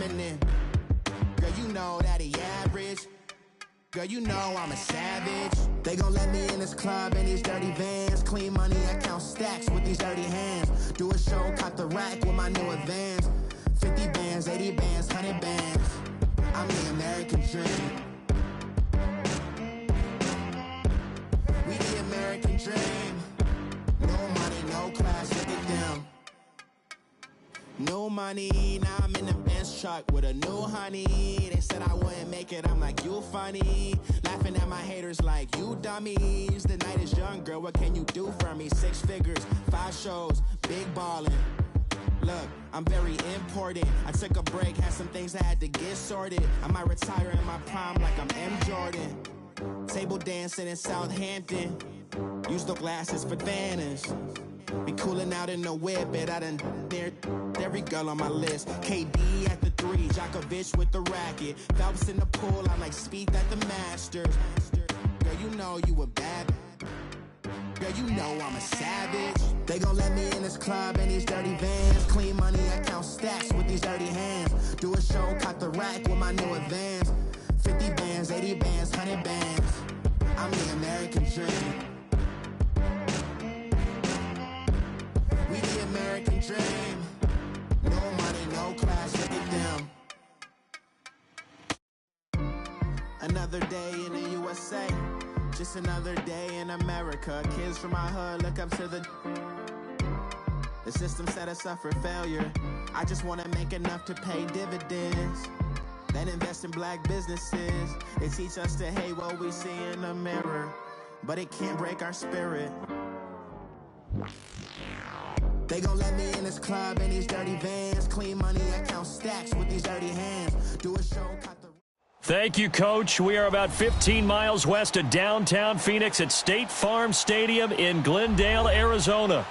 feminine. Girl, you know that he average. Girl, you know I'm a savage. They gon' let me in this club in these dirty Vans. Clean money, I count stacks with these dirty hands. Do a show, cop the rack with my new advance. 50 bands, 80 bands, 100 bands. I'm the American dream. We the American dream. No money, no class, look at them. No money, now I'm in the Benz truck with a new honey. They said I wouldn't make it, I'm like, you funny. Laughing at my haters like, you dummies. The night is young, girl, what can you do for me? 6 figures, 5 shows, big ballin'. Look, I'm very important. I took a break, had some things I had to get sorted. I might retire in my prime like I'm M. Jordan. Table dancing in Southampton. Use the glasses for Vannas. Be cooling out in the whip, but I done near every girl on my list. KD at the 3, Djokovic with the racket. Phelps in the pool, I like Spieth at the Masters. Girl, you know you a bad. Girl, you know I'm a savage. They gon' let me in this club in these dirty Vans. Clean money, I count stacks with these dirty hands. Do a show, cop the rack with my new advance. 50 bands, 80 bands, 100 bands. I'm the American dream. We the American dream. No money, no class, look at them. Another day in the USA. Just another day in America. Kids from my hood look up to the system set us up for failure. I just wanna make enough to pay dividends. Then invest in black businesses. They teach us to hate what we see in the mirror, but it can't break our spirit. They gon' let me in this club in these dirty Vans. Clean money, I count stacks with these dirty hands. Do a show, cut the... Thank you, Coach. We are about 15 miles west of downtown Phoenix at State Farm Stadium in Glendale, Arizona.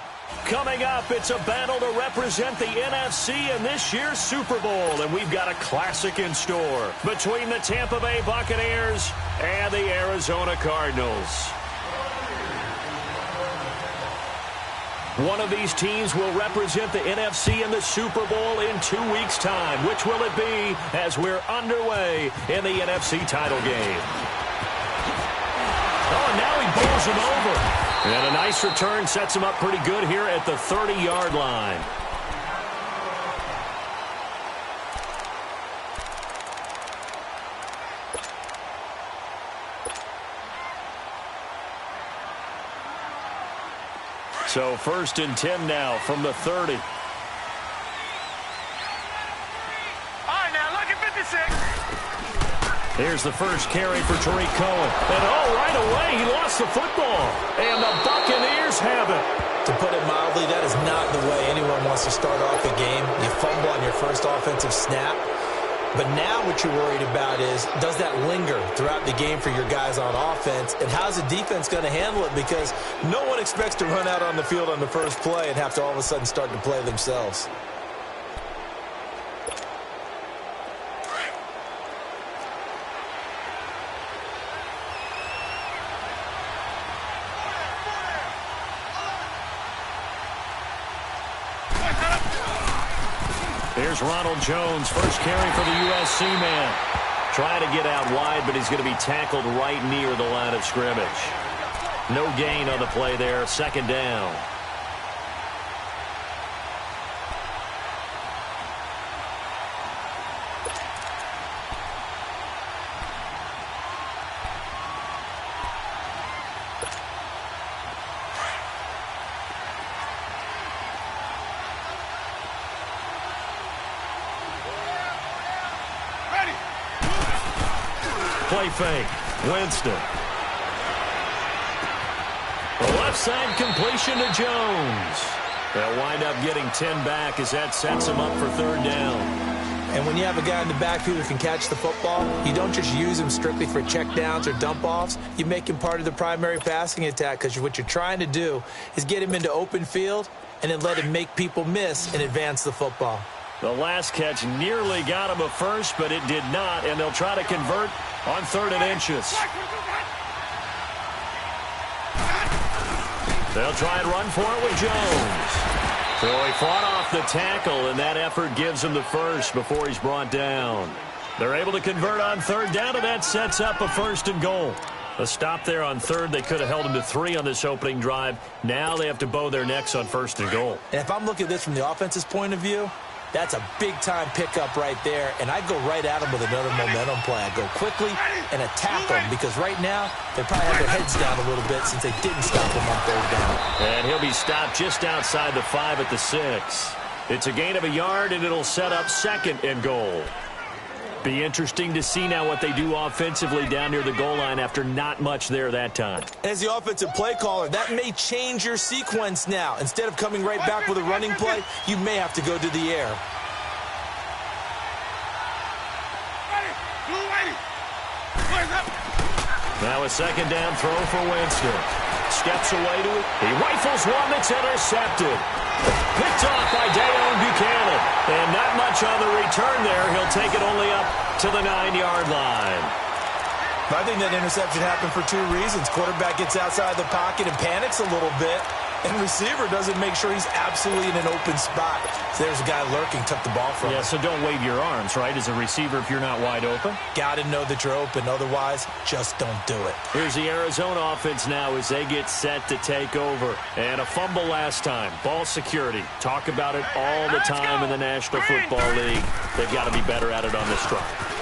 Coming up, it's a battle to represent the NFC in this year's Super Bowl, and we've got a classic in store between the Tampa Bay Buccaneers and the Arizona Cardinals. One of these teams will represent the NFC in the Super Bowl in 2 weeks' time. Which will it be as we're underway in the NFC title game? Oh, and now he bowls him over. And a nice return sets him up pretty good here at the 30-yard line. So 1st and 10 now from the 30. All right, now look at 56. Here's the first carry for Tariq Cohen. And right away, he lost the football. And the Buccaneers have it. To put it mildly, that is not the way anyone wants to start off a game. You fumble on your first offensive snap. But now what you're worried about is, does that linger throughout the game for your guys on offense? And how's the defense going to handle it? Because no one expects to run out on the field on the first play and have to all of a sudden start to play themselves. Here's Ronald Jones, first carry for the USC man. Trying to get out wide, but he's going to be tackled right near the line of scrimmage. No gain on the play there, 2nd down. Play fake. Winston. The left side completion to Jones. They'll wind up getting 10 back as that sets him up for 3rd down. And when you have a guy in the backfield who can catch the football, you don't just use him strictly for checkdowns or dump-offs. You make him part of the primary passing attack because what you're trying to do is get him into open field and then let him make people miss and advance the football. The last catch nearly got him a first, but it did not, and they'll try to convert on 3rd and inches. They'll try and run for it with Jones. So he fought off the tackle, and that effort gives him the first before he's brought down. They're able to convert on third down, and that sets up a 1st and goal. A stop there on third. They could have held him to 3 on this opening drive. Now they have to bow their necks on 1st and goal. And if I'm looking at this from the offense's point of view, that's a big-time pickup right there, and I'd go right at him with another momentum play. I'd go quickly and attack them because right now they probably have their heads down a little bit since they didn't stop him on third down. And he'll be stopped just outside the 5 at the 6. It's a gain of a yard, and it'll set up 2nd and goal. Be interesting to see now what they do offensively down near the goal line after not much there that time. As the offensive play caller, that may change your sequence now. Instead of coming right back with a running play, you may have to go to the air. Now a 2nd down throw for Winston. Steps away to it. He rifles one that's intercepted. Picked off by Buchanan. And not much on the return there. He'll take it only up to the 9-yard line. I think that interception happened for 2 reasons. Quarterback gets outside the pocket and panics a little bit. And receiver doesn't make sure he's absolutely in an open spot. So there's a guy lurking, took the ball from him. Yeah, so don't wave your arms, right, as a receiver if you're not wide open. Got to know that you're open. Otherwise, just don't do it. Here's the Arizona offense now as they get set to take over. And a fumble last time. Ball security. Talk about it all the time in the National Football League. They've got to be better at it on this drive.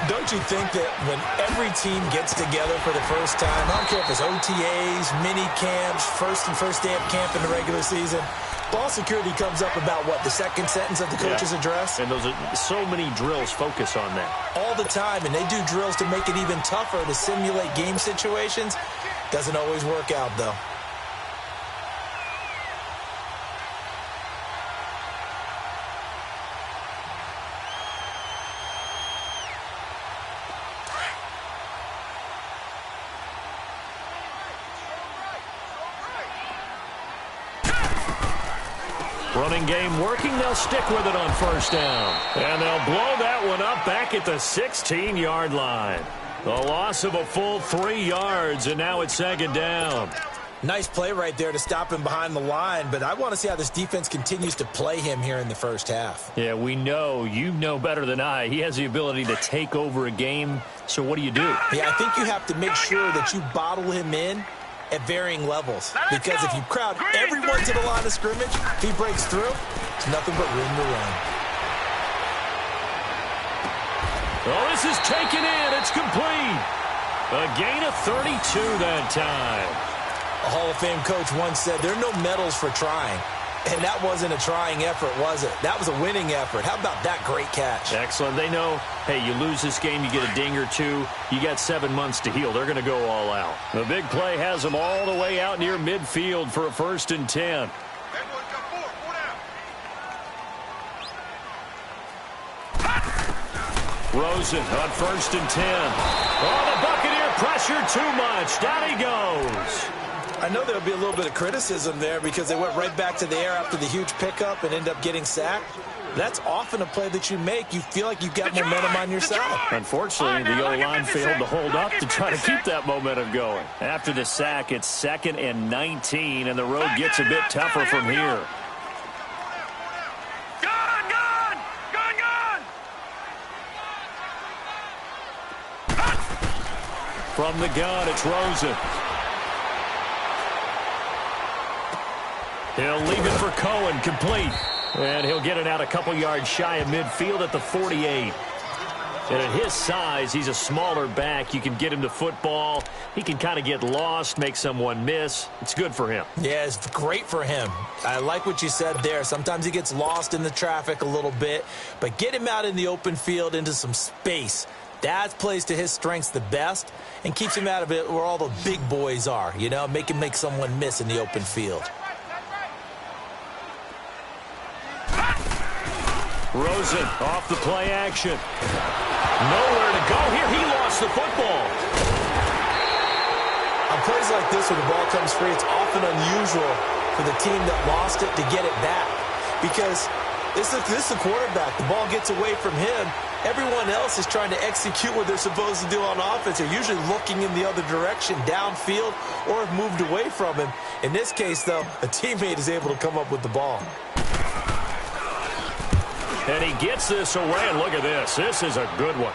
Don't you think that when every team gets together for the first time, I don't care if it's OTAs, mini camps, first day of camp in the regular season, ball security comes up about, what, the 2nd sentence of the coach's address? And those are so many drills focus on that. All the time, and they do drills to make it even tougher to simulate game situations. Doesn't always work out, though. Running game working. They'll stick with it on 1st down. And they'll blow that one up back at the 16-yard line. The loss of a full 3 yards, and now it's 2nd down. Nice play right there to stop him behind the line, but I want to see how this defense continues to play him here in the first half. Yeah, we know. You know better than I. He has the ability to take over a game, so what do you do? Yeah, I think you have to make sure that you bottle him in at varying levels. Because if you crowd everyone to the line of scrimmage, if he breaks through, it's nothing but room to run. Oh, this is taken in. It's complete. A gain of 32 that time. A Hall of Fame coach once said, there are no medals for trying. And that wasn't a trying effort, was it? That was a winning effort. How about that great catch? Excellent. They know, hey, you lose this game, you get a ding or 2. You got 7 months to heal. They're going to go all out. The big play has them all the way out near midfield for a 1st and 10. Rosen on 1st and 10. Oh, the Buccaneer pressure too much. Down he goes. I know there'll be a little bit of criticism there because they went right back to the air after the huge pickup and end up getting sacked. That's often a play that you make. You feel like you've got momentum on your side. Unfortunately, the O-line failed to hold up to try to keep that momentum going. After the sack, it's 2nd and 19, and the road gets a bit tougher from here. From the gun, it's Rosen. He'll leave it for Cohen, complete. And he'll get it out a couple yards shy of midfield at the 48. And at his size, he's a smaller back. You can get him to football. He can kind of get lost, make someone miss. It's good for him. Yeah, it's great for him. I like what you said there. Sometimes he gets lost in the traffic a little bit. But get him out in the open field into some space. That plays to his strengths the best and keeps him out of it where all the big boys are. You know, make him make someone miss in the open field. Rosen off the play action. Nowhere to go here. He lost the football. On plays like this where the ball comes free, it's often unusual for the team that lost it to get it back. Because this is the quarterback. The ball gets away from him. Everyone else is trying to execute what they're supposed to do on offense. They're usually looking in the other direction, downfield, or have moved away from him. In this case, though, a teammate is able to come up with the ball. And he gets this away, and look at this. This is a good one.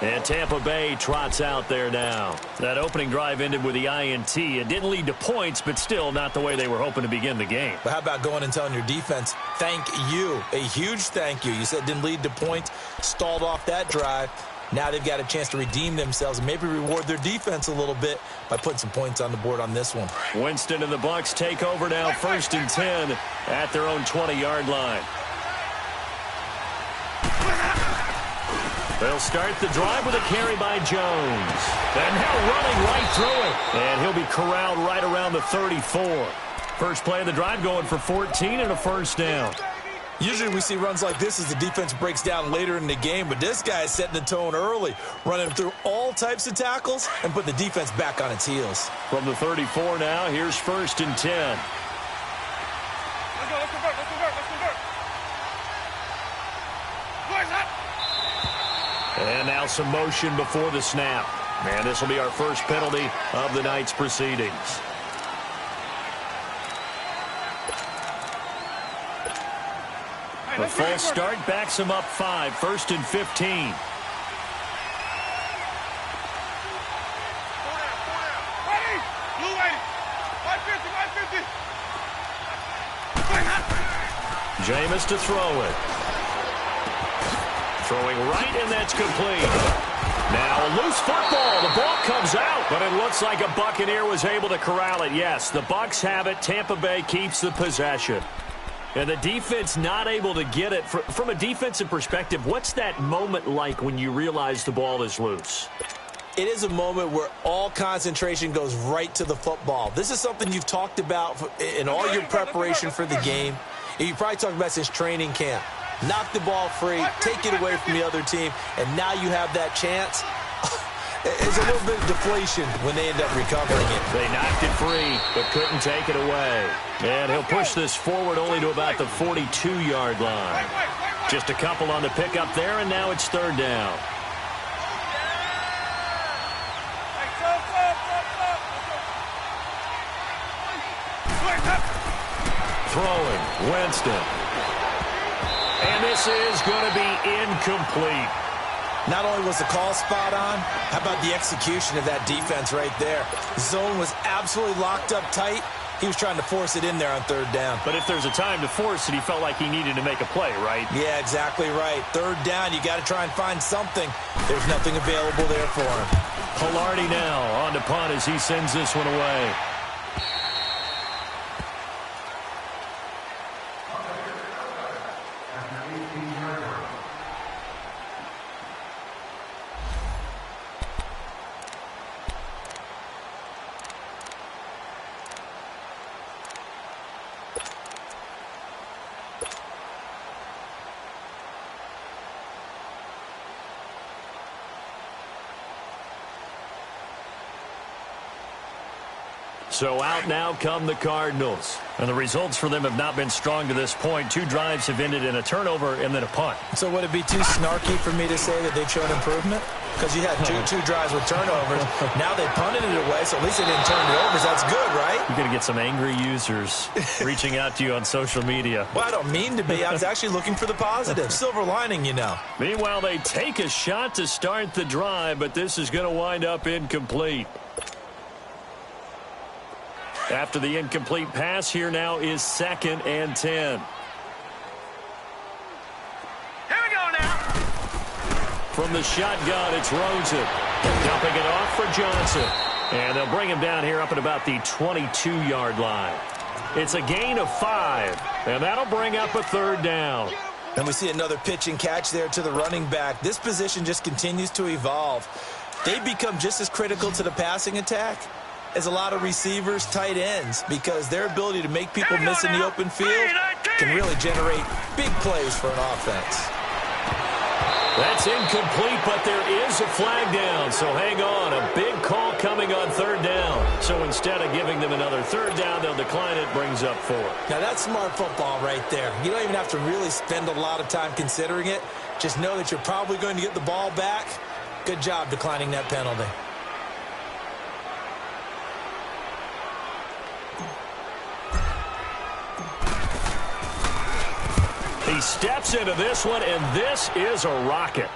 And Tampa Bay trots out there now. That opening drive ended with the INT. It didn't lead to points, but still not the way they were hoping to begin the game. But how about going and telling your defense, thank you, a huge thank you. You said it didn't lead to points, stalled off that drive. Now they've got a chance to redeem themselves and maybe reward their defense a little bit by putting some points on the board on this one. Winston and the Bucs take over now, 1st and 10 at their own 20-yard line. They'll start the drive with a carry by Jones. And now running right through it. And he'll be corralled right around the 34. First play of the drive going for 14 and a first down. Usually we see runs like this as the defense breaks down later in the game, but this guy is setting the tone early, running through all types of tackles and putting the defense back on its heels. From the 34 now, here's 1st and 10. Let's convert. Boys up. And now some motion before the snap. And this will be our first penalty of the night's proceedings. A false start backs him up 5, 1st and 15. Ready? Blue lady. 550. Jameis to throw it. Throwing right, and that's complete. Now a loose football. The ball comes out, but it looks like a Buccaneer was able to corral it. Yes, the Bucs have it. Tampa Bay keeps the possession. And the defense not able to get it. From a defensive perspective, what's that moment like when you realize the ball is loose? It is a moment where all concentration goes right to the football. This is something you've talked about in all your preparation for the game. And you probably talked about since training camp. Knock the ball free, take it away from the other team, and now you have that chance. It's a little bit of deflation when they end up recovering it. They knocked it free, but couldn't take it away. And he'll push this forward only to about the 42-yard line. Just a couple on the pickup there, and now it's 3rd down. Throwing, Winston. And this is going to be incomplete. Not only was the call spot on, how about the execution of that defense right there? Zone was absolutely locked up tight. He was trying to force it in there on 3rd down. But if there's a time to force it, he felt like he needed to make a play, right? Yeah, exactly right. 3rd down, you got to try and find something. There's nothing available there for him. Hilardi now on to punt as he sends this one away. So out now come the Cardinals. And the results for them have not been strong to this point. 2 drives have ended in a turnover and then a punt. So would it be too snarky for me to say that they've shown improvement? Because you had two drives with turnovers. Now they punted it away, so at least they didn't turn it over. So that's good, right? You're going to get some angry users reaching out to you on social media. Well, I don't mean to be. I was actually looking for the positive. Silver lining, you know. Meanwhile, they take a shot to start the drive, but this is going to wind up incomplete. After the incomplete pass, here now is 2nd and 10. Here we go now. From the shotgun, it's Rosen. Dumping it off for Johnson. And they'll bring him down here up at about the 22-yard line. It's a gain of 5, and that'll bring up a 3rd down. And we see another pitch and catch there to the running back. This position just continues to evolve. They become just as critical to the passing attack as a lot of receivers, tight ends, because their ability to make people miss in the open field can really generate big plays for an offense. That's incomplete, but there is a flag down, so hang on. A big call coming on 3rd down. So instead of giving them another 3rd down, they'll decline it, brings up 4. Now that's smart football right there. You don't even have to really spend a lot of time considering it. Just know that you're probably going to get the ball back. Good job declining that penalty. He steps into this one, and this is a rocket.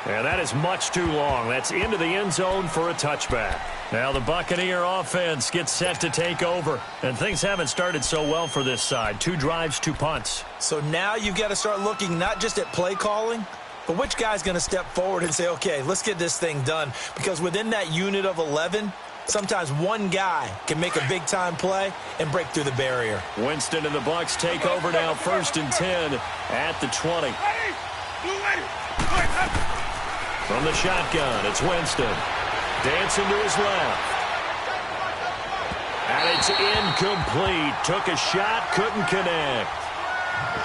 And that is much too long. That's into the end zone for a touchback. Now the Buccaneer offense gets set to take over. And things haven't started so well for this side. 2 drives, 2 punts. So now you've got to start looking not just at play calling, but which guy's going to step forward and say, okay, let's get this thing done. Because within that unit of 11, sometimes one guy can make a big-time play and break through the barrier. Winston and the Bucs take over now, 1st and 10 at the 20. From the shotgun, it's Winston. Dancing to his left. And it's incomplete. Took a shot, couldn't connect.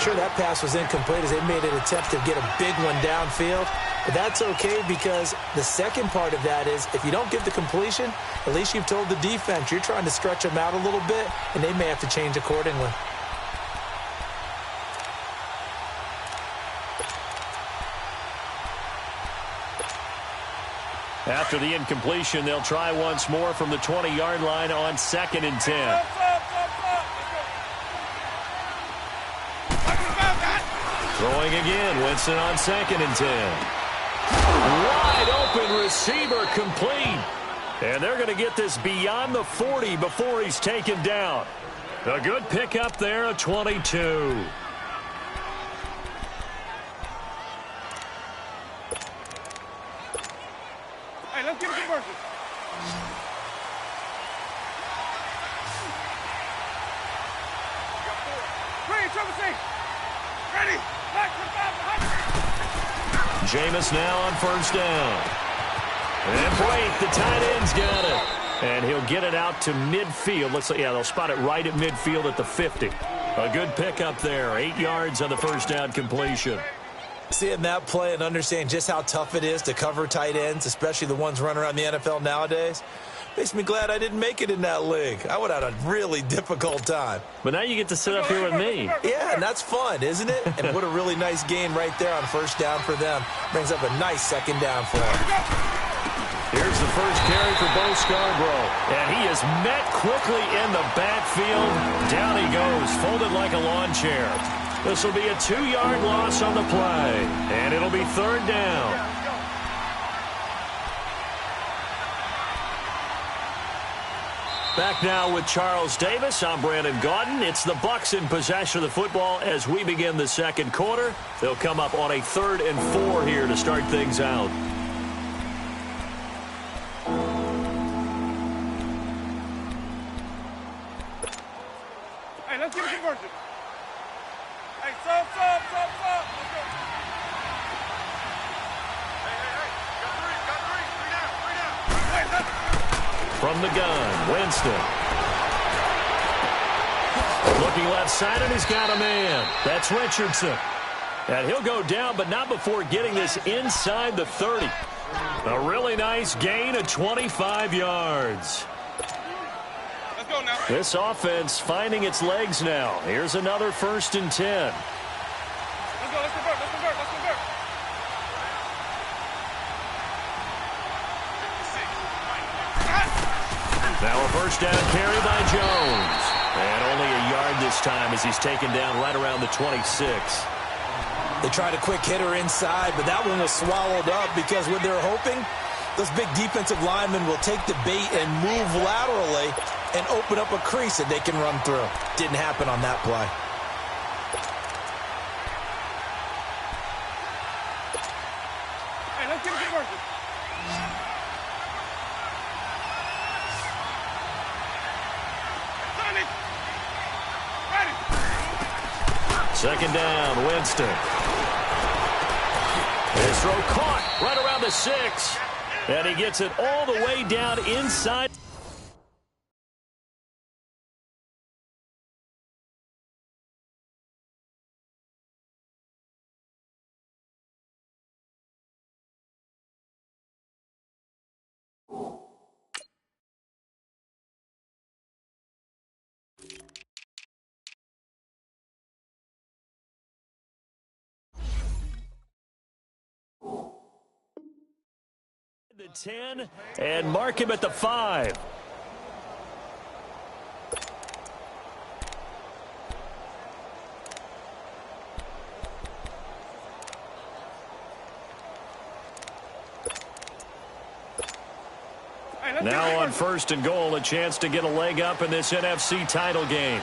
Sure, that pass was incomplete as they made an attempt to get a big one downfield. But that's okay because the second part of that is if you don't get the completion, at least you've told the defense you're trying to stretch them out a little bit, and they may have to change accordingly. After the incompletion, they'll try once more from the 20-yard line on 2nd and 10. Throwing again, Winston on 2nd and 10. Wide open receiver complete. And they're going to get this beyond the 40 before he's taken down. A good pickup there, a 22. Let's get a conversion. Green, triple C. Ready. Jameis now on 1st down. And Blake, the tight end's got it. And he'll get it out to midfield. Yeah, they'll spot it right at midfield at the 50. A good pickup there. 8 yards on the 1st down completion. Seeing that play and understanding just how tough it is to cover tight ends, especially the ones running around the NFL nowadays, makes me glad I didn't make it in that league. I would have had a really difficult time. But now you get to sit up here with me. Yeah, and that's fun, isn't it? And what a really nice gain right there on 1st down for them. Brings up a nice 2nd down for them. Here's the first carry for Bo Scarborough. And he is met quickly in the backfield. Down he goes, folded like a lawn chair. This will be a 2-yard loss on the play. And it'll be 3rd down. Back now with Charles Davis. I'm Brandon Gaudin. It's the Bucs in possession of the football as we begin the 2nd quarter. They'll come up on a 3rd and 4 here to start things out. Hey, let's get a conversion. Hey, sub. Let's go. Got three down. From the gun, Winston. Looking left side, and he's got a man. That's Richardson. And he'll go down, but not before getting this inside the 30. A really nice gain of 25 yards. Let's go now. This offense finding its legs now. Here's another 1st and 10. Let's convert. Now a 1st down carry by Jones. And only a yard this time as he's taken down right around the 26. They tried a quick hitter inside, but that one was swallowed up because what they're hoping, those big defensive linemen will take the bait and move laterally and open up a crease that they can run through. Didn't happen on that play. Hey, let's get a conversion. Ready. 2nd down, Winston. His throw caught right around the 6. And he gets it all the way down inside. The 10 and mark him at the 5. Now on 1st and goal, a chance to get a leg up in this NFC title game.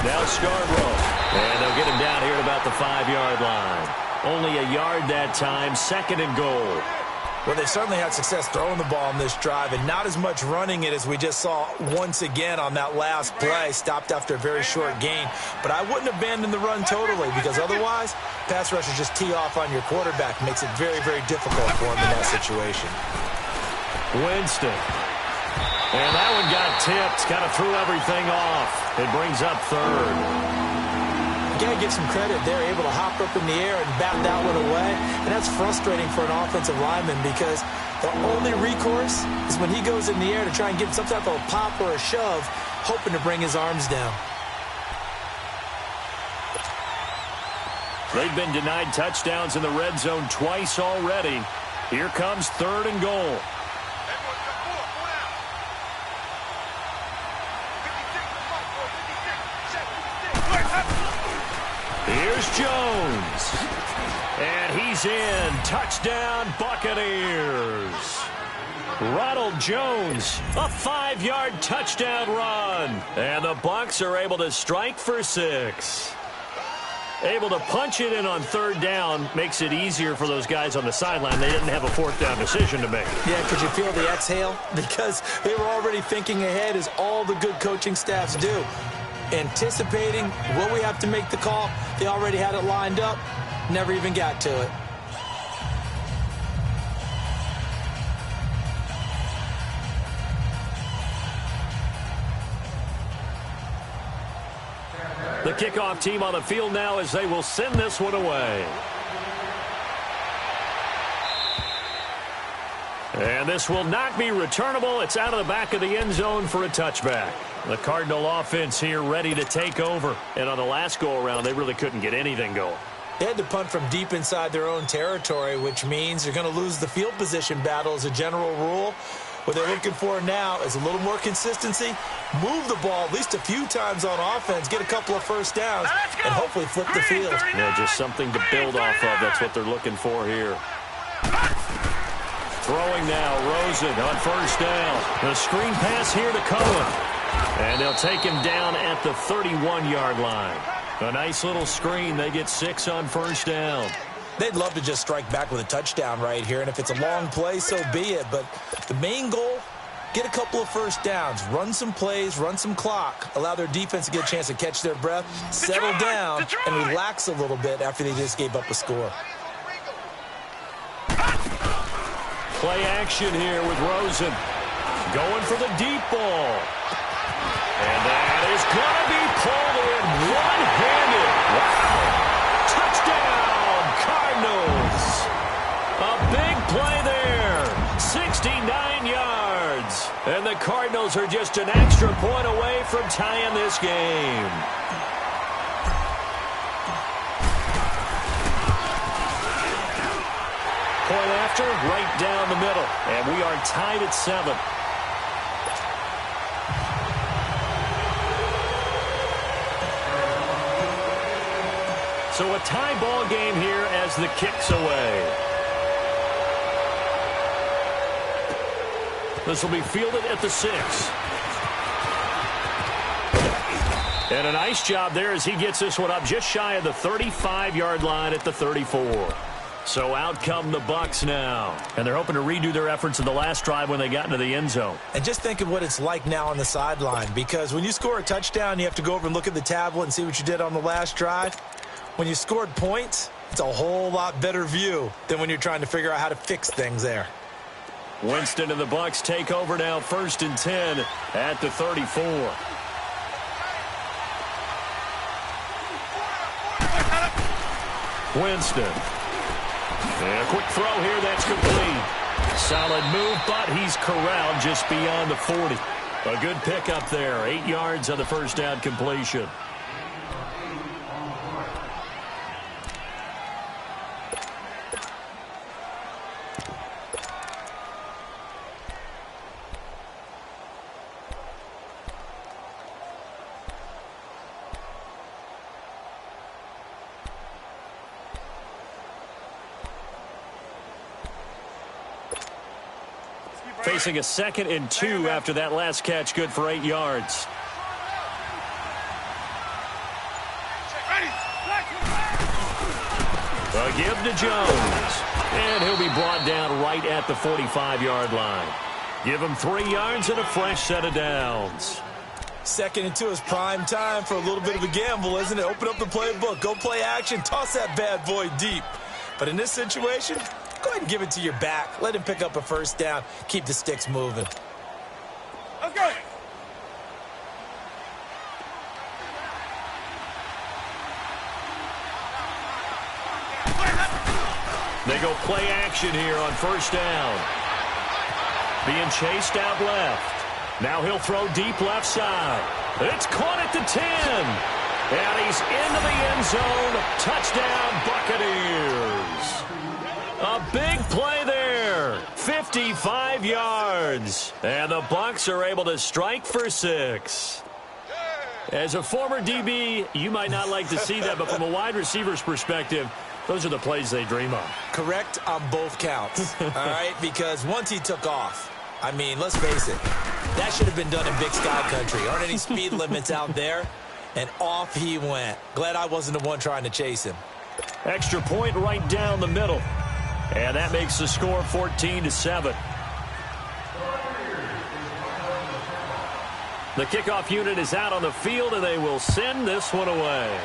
Now Scarborough. And they'll get him down here at about the 5-yard line. Only a yard that time, 2nd and goal. Well, they certainly had success throwing the ball on this drive, and not as much running it as we just saw once again on that last play. Stopped after a very short gain. But I wouldn't abandon the run totally, because otherwise, pass rushers just tee off on your quarterback. Makes it very, very difficult for him in that situation. Winston. And that one got tipped. Kind of threw everything off. It brings up 3rd. Got to give some credit. They're able to hop up in the air and bat that one away. And that's frustrating for an offensive lineman because the only recourse is when he goes in the air to try and get some type of a pop or a shove, hoping to bring his arms down. They've been denied touchdowns in the red zone twice already. Here comes 3rd and goal. Here's Jones. And he's in. Touchdown, Buccaneers. Ronald Jones, a 5-yard touchdown run. And the Bucs are able to strike for 6. Able to punch it in on 3rd down makes it easier for those guys on the sideline. They didn't have a 4th down decision to make. Yeah, could you feel the exhale? Because they were already thinking ahead, as all the good coaching staffs do. Anticipating, will we have to make the call? They already had it lined up, never even got to it. The kickoff team on the field now as they will send this one away. And this will not be returnable. It's out of the back of the end zone for a touchback. The Cardinal offense here ready to take over. And on the last go-around, they really couldn't get anything going. They had to punt from deep inside their own territory, which means you're going to lose the field position battle as a general rule. What they're looking for now is a little more consistency, move the ball at least a few times on offense, get a couple of first downs, and hopefully flip the field. Yeah, just something to build off of. That's what they're looking for here. Throwing now, Rosen on 1st down. The screen pass here to Cohen. And they'll take him down at the 31-yard line. A nice little screen. They get 6 on 1st down. They'd love to just strike back with a touchdown right here, and if it's a long play, so be it. But the main goal, get a couple of first downs, run some plays, run some clock, allow their defense to get a chance to catch their breath, settle down, and relax a little bit after they just gave up a score. Play action here with Rosen. Going for the deep ball. And that is going to be pulled in one-handed. Wow. Touchdown, Cardinals. A big play there. 69 yards. And the Cardinals are just an extra point away from tying this game. Point after, right down the middle. And we are tied at 7. So a tie ball game here as the kick's away. This will be fielded at the 6. And a nice job there as he gets this one up just shy of the 35-yard line at the 34. So out come the Bucs now. And they're hoping to redo their efforts in the last drive when they got into the end zone. And just think of what it's like now on the sideline, because when you score a touchdown, you have to go over and look at the tablet and see what you did on the last drive. When you scored points, it's a whole lot better view than when you're trying to figure out how to fix things there. Winston and the Bucs take over now, 1st and 10 at the 34. Winston. And a quick throw here, that's complete. Solid move, but he's corralled just beyond the 40. A good pickup there, 8 yards on the 1st down completion. Facing a 2nd and 2 after that last catch, good for 8 yards. A give to Jones. And he'll be brought down right at the 45-yard line. Give him 3 yards and a fresh set of downs. 2nd and 2 is prime time for a little bit of a gamble, isn't it? Open up the playbook, go play action, toss that bad boy deep. But in this situation, go ahead and give it to your back. Let him pick up a first down. Keep the sticks moving. Let's go. They go play action here on first down. Being chased out left. Now he'll throw deep left side. It's caught at the 10. And he's into the end zone. Touchdown, Buccaneers. A big play there. 55 yards. And the Bucs are able to strike for 6. As a former DB, you might not like to see that, but from a wide receiver's perspective, those are the plays they dream of. Correct on both counts, all right? Because once he took off, I mean, let's face it, that should have been done in Big Sky Country. Aren't any speed limits out there? And off he went. Glad I wasn't the one trying to chase him. Extra point right down the middle. And that makes the score 14-7. The kickoff unit is out on the field, and they will send this one away.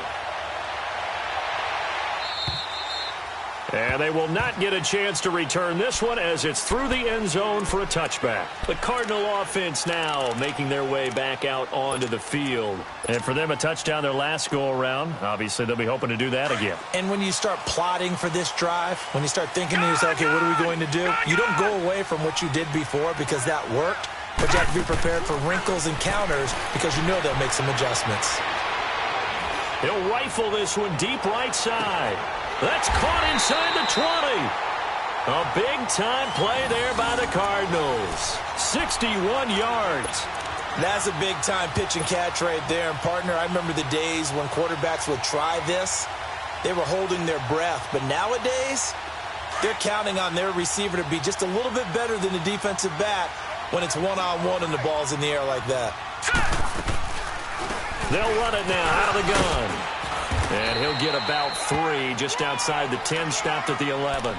And they will not get a chance to return this one as it's through the end zone for a touchback. The Cardinal offense now making their way back out onto the field. And for them, a touchdown their last go-around. Obviously, they'll be hoping to do that again. And when you start plotting for this drive, when you start thinking to yourself, okay, what are we going to do? You don't go away from what you did before because that worked, but you have to be prepared for wrinkles and counters because you know they'll make some adjustments. He'll rifle this one deep right side. That's caught inside the 20. A big-time play there by the Cardinals. 61 yards. That's a big-time pitch and catch right there. And, partner, I remember the days when quarterbacks would try this. They were holding their breath. But nowadays, they're counting on their receiver to be just a little bit better than the defensive back when it's one-on-one and the ball's in the air like that. They'll run it now out of the gun. And he'll get about 3 just outside the 10, stopped at the 11.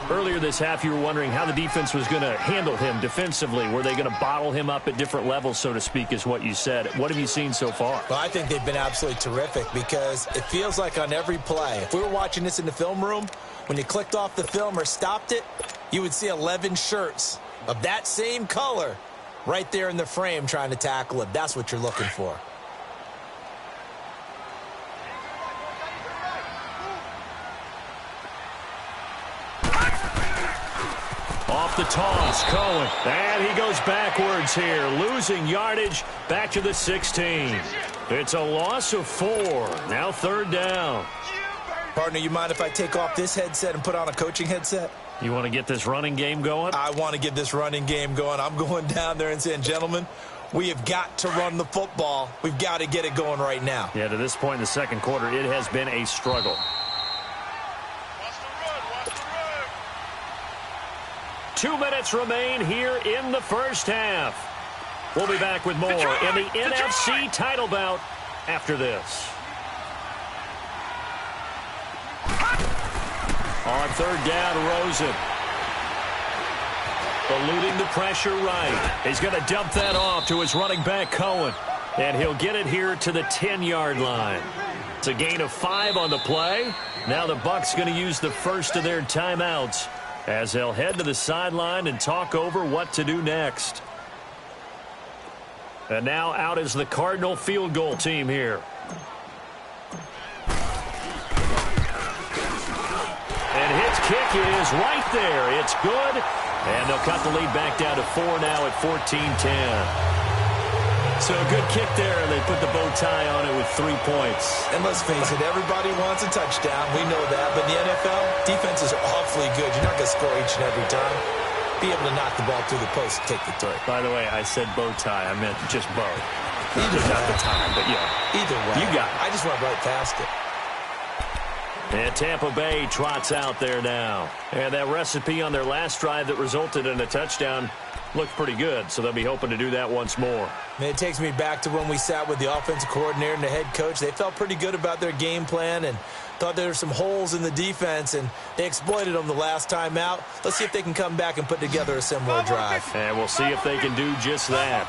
Earlier this half, you were wondering how the defense was going to handle him defensively. Were they going to bottle him up at different levels, so to speak, is what you said. What have you seen so far? Well, I think they've been absolutely terrific because it feels like on every play, if we were watching this in the film room, when you clicked off the film or stopped it, you would see 11 shirts of that same color right there in the frame trying to tackle it. That's what you're looking for. Off the toss, Cohen. And he goes backwards here, losing yardage back to the 16. It's a loss of 4. Now 3rd down. Partner, you mind if I take off this headset and put on a coaching headset? You want to get this running game going? I want to get this running game going. I'm going down there and saying, gentlemen, we have got to run the football. We've got to get it going right now. Yeah, to this point in the second quarter, it has been a struggle. 2 minutes remain here in the first half. We'll be back with more in the NFC title bout after this. On 3rd down, Rosen. Eluding the pressure right. He's going to dump that off to his running back, Cohen. And he'll get it here to the 10-yard line. It's a gain of 5 on the play. Now the Bucs going to use the first of their timeouts as they'll head to the sideline and talk over what to do next. And now out is the Cardinal field goal team here. And his kick is right there. It's good. And they'll cut the lead back down to 4 now at 14-10. So a good kick there, and they put the bow tie on it with 3 points. And let's face it, everybody wants a touchdown. We know that. But in the NFL, defenses are awfully good. You're not going to score each and every time. Be able to knock the ball through the post and take the 3. By the way, I said bow tie. I meant just bow. Not the time, but yeah. Either way. You got it. I just went right past it. And Tampa Bay trots out there now. And that recipe on their last drive that resulted in a touchdown looked pretty good, so they'll be hoping to do that once more. And it takes me back to when we sat with the offensive coordinator and the head coach. They felt pretty good about their game plan and thought there were some holes in the defense, and they exploited them the last time out. Let's see if they can come back and put together a similar drive. And we'll see if they can do just that.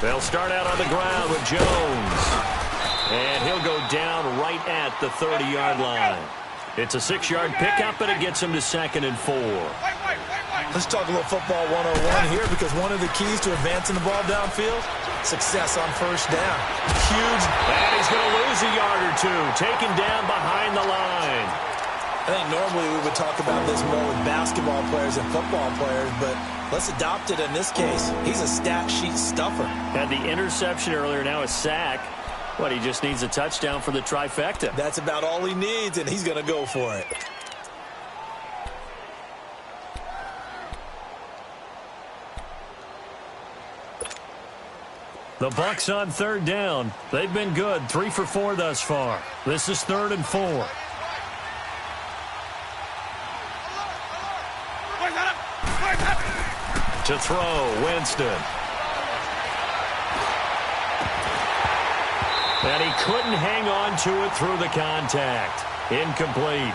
They'll start out on the ground with Jones. And he'll go down right at the 30-yard line. It's a 6-yard pickup, and it gets him to 2nd and 4. Let's talk a little football 101 here, because one of the keys to advancing the ball downfield, success on first down. Huge. And he's going to lose a yard or two, taken down behind the line. I think normally we would talk about this more with basketball players and football players, but let's adopt it in this case. He's a stat sheet stuffer. Had the interception earlier, now a sack. But he just needs a touchdown for the trifecta. That's about all he needs, and he's going to go for it. The Bucs on 3rd down. They've been good, 3 for 4 thus far. This is 3rd and 4. To throw, Winston. And he couldn't hang on to it through the contact. Incomplete.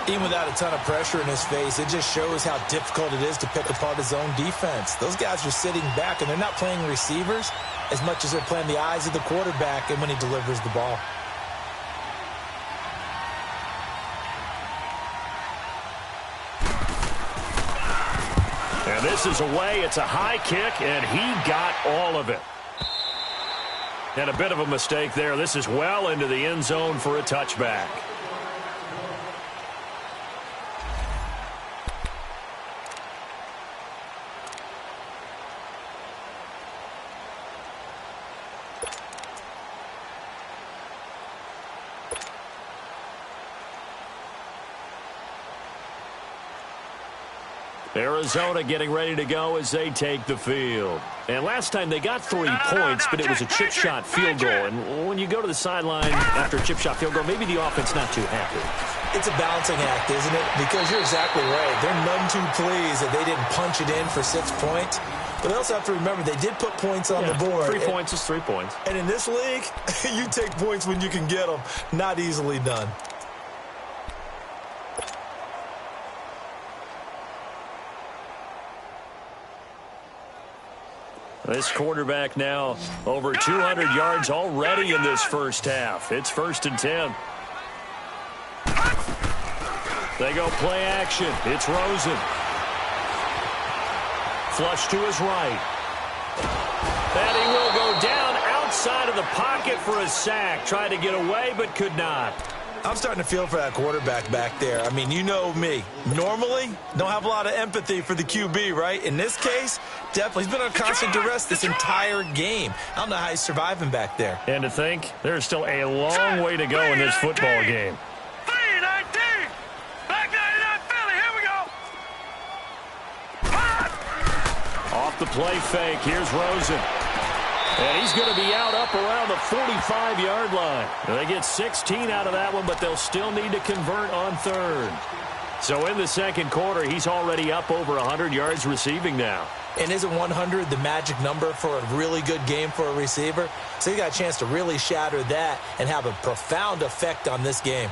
Even without a ton of pressure in his face, it just shows how difficult it is to pick apart his own defense. Those guys are sitting back, and they're not playing receivers as much as they're playing the eyes of the quarterback and when he delivers the ball. And this is away. It's a high kick, and he got all of it. And a bit of a mistake there. This is well into the end zone for a touchback. Arizona getting ready to go as they take the field. And last time they got 3 points, but it was a chip shot field goal. And when you go to the sideline after a chip shot field goal, maybe the offense not too happy. It's a balancing act, isn't it? Because you're exactly right. They're none too pleased that they didn't punch it in for 6 points. But they also have to remember they did put points on the board. 3 points is 3 points. And in this league, you take points when you can get them. Not easily done. This quarterback now over 200 yards already in this first half. It's 1st and 10. They go play action. It's Rosen. Flush to his right. And he will go down outside of the pocket for a sack. Tried to get away, but could not. I'm starting to feel for that quarterback back there. I mean, you know me. Normally, don't have a lot of empathy for the QB, right? In this case, definitely. He's been on constant duress this entire game. I don't know how he's surviving back there. And to think, there's still a long way to go in this football game. 3-19. Back 99 Philly. Here we go. Off the play fake. Here's Rosen. And he's going to be out up around the 45-yard line. They get 16 out of that one, but they'll still need to convert on 3rd. So in the second quarter, he's already up over 100 yards receiving now. And isn't 100 the magic number for a really good game for a receiver? So he got a chance to really shatter that and have a profound effect on this game.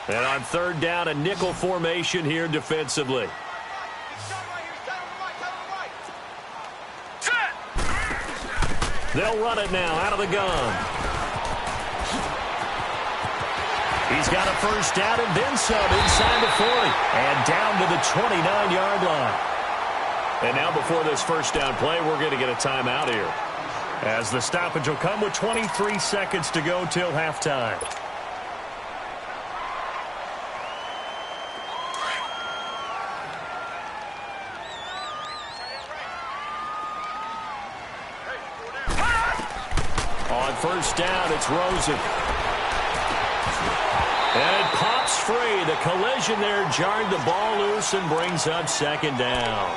And on 3rd down, a nickel formation here defensively. They'll run it now out of the gun. He's got a first down and then some inside the 40 and down to the 29-yard line. And now before this first down play, we're going to get a timeout here, as the stoppage will come with 23 seconds to go till halftime. On first down, it's Rosen. And it pops free. The collision there jarred the ball loose and brings up 2nd down.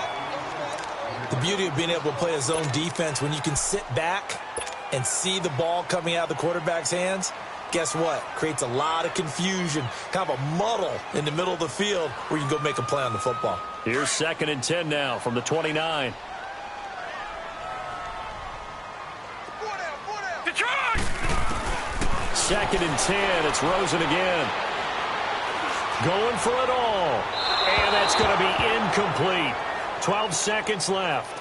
The beauty of being able to play a zone defense when you can sit back and see the ball coming out of the quarterback's hands, guess what? Creates a lot of confusion, kind of a muddle in the middle of the field where you can go make a play on the football. Here's 2nd and 10 now from the 29. Detroit! 2nd and 10. It's Rosen again. Going for it all. And that's going to be incomplete. 12 seconds left.